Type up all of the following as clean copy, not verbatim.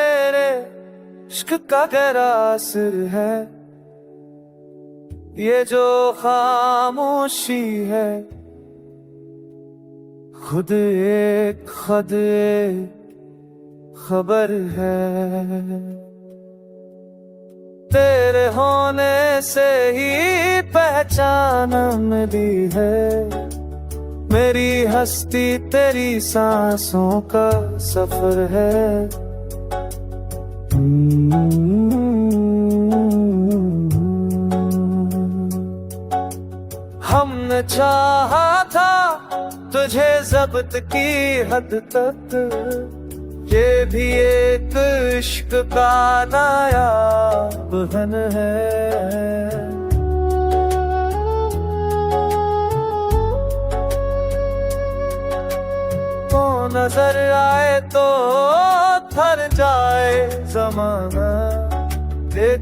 तेरे इश्क का गहरा असर है, ये जो खामोशी है खुद एक खबर है। तेरे होने से ही पहचान मिली है, मेरी हस्ती तेरी सांसों का सफर है। हमने चाहा था तुझे ज़ब्त की हद तक, ये भी एक इश्क का नायाब बहन है। तो नजर आए तो थर जाए जमाना, देख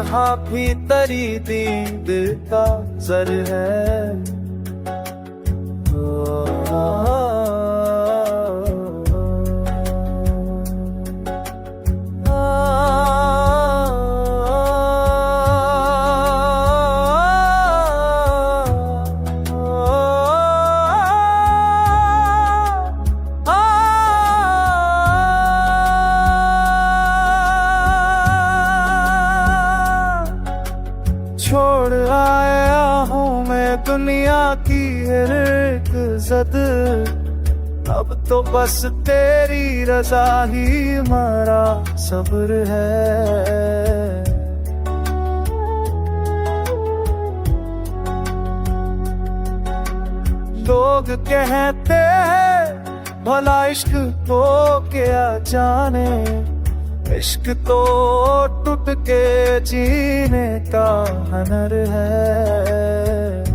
हाँ भी तरी दीद का जर है। छोड़ आया हूँ मैं दुनिया की हर एक इज्जत, अब तो बस तेरी रजा ही हमारा सब्र है। लोग कहते हैं भला इश्क तो क्या जाने, इश्क तो टूट के जीने का हुनर है।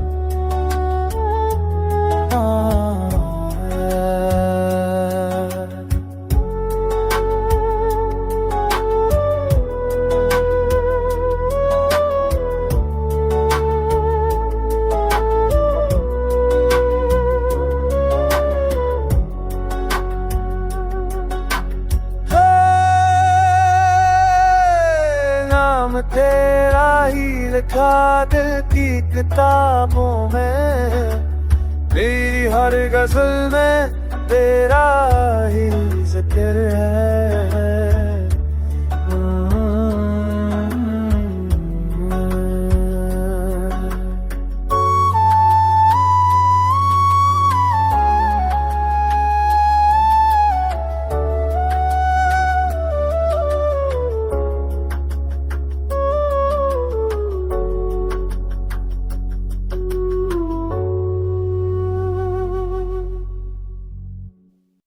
तेरा ही लिखा दिल की किताबों में, मेरी हर गजल में तेरा ही जिक्र है।